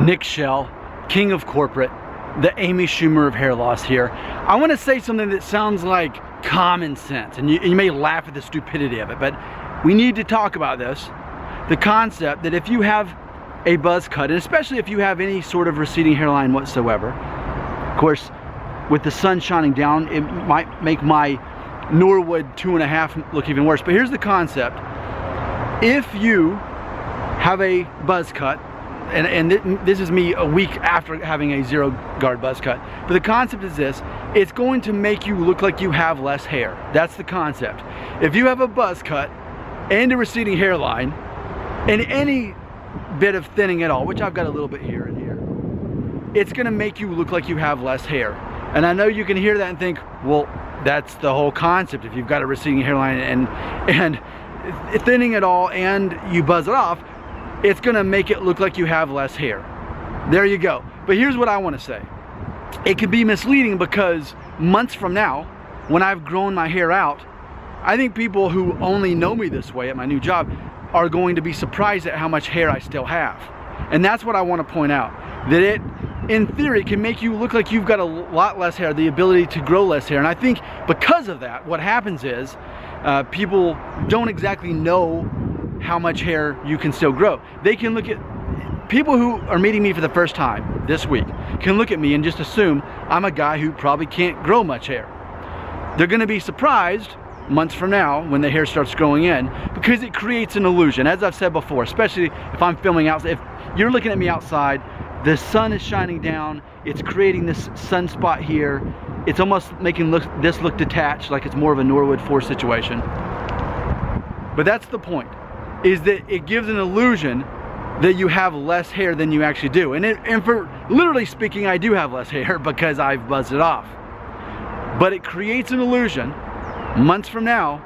Nick Shell, king of corporate, the Amy Schumer of hair loss here. I want to say something that sounds like common sense, and you may laugh at the stupidity of it, but we need to talk about this. The concept that if you have a buzz cut, and especially if you have any sort of receding hairline whatsoever, of course, with the sun shining down, it might make my Norwood 2.5 look even worse. But here's the concept. If you have a buzz cut, and this is me a week after having a zero guard buzz cut, but the concept is this: it's going to make you look like you have less hair. That's the concept. If you have a buzz cut and a receding hairline and any bit of thinning at all, which I've got a little bit here and here, it's going to make you look like you have less hair. And I know you can hear that and think, well, that's the whole concept. If you've got a receding hairline and thinning it all and you buzz it off, it's gonna make it look like you have less hair. There you go. But here's what I want to say. It can be misleading because months from now, when I've grown my hair out, I think people who only know me this way at my new job are going to be surprised at how much hair I still have. And that's what I want to point out. That it, in theory, can make you look like you've got a lot less hair, the ability to grow less hair. And I think because of that, what happens is people don't exactly know how much hair you can still grow. They can look at people who are meeting me for the first time this week, can look at me and just assume I'm a guy who probably can't grow much hair. They're going to be surprised months from now when the hair starts growing in, because it creates an illusion. As I've said before, especially if I'm filming outside, if you're looking at me outside, the sun is shining down, it's creating this sunspot here, it's almost making this look detached, like it's more of a Norwood 4 situation. But that's the point, is that it gives an illusion that you have less hair than you actually do. And for literally speaking, I do have less hair because I've buzzed it off. But it creates an illusion. Months from now,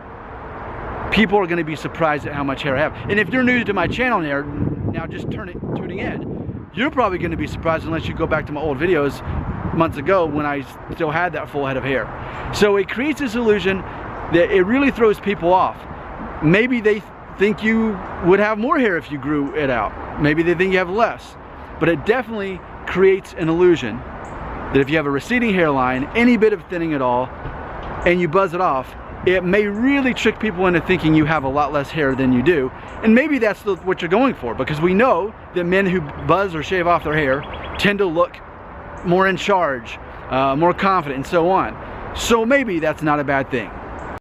people are going to be surprised at how much hair I have. And if you're new to my channel now just tuning in, you're probably going to be surprised unless you go back to my old videos months ago when I still had that full head of hair. So it creates this illusion that it really throws people off. Maybe they think you would have more hair if you grew it out. Maybe they think you have less. But it definitely creates an illusion that if you have a receding hairline, any bit of thinning at all, and you buzz it off, it may really trick people into thinking you have a lot less hair than you do. And maybe that's what you're going for, because we know that men who buzz or shave off their hair tend to look more in charge, more confident, and so on. So maybe that's not a bad thing.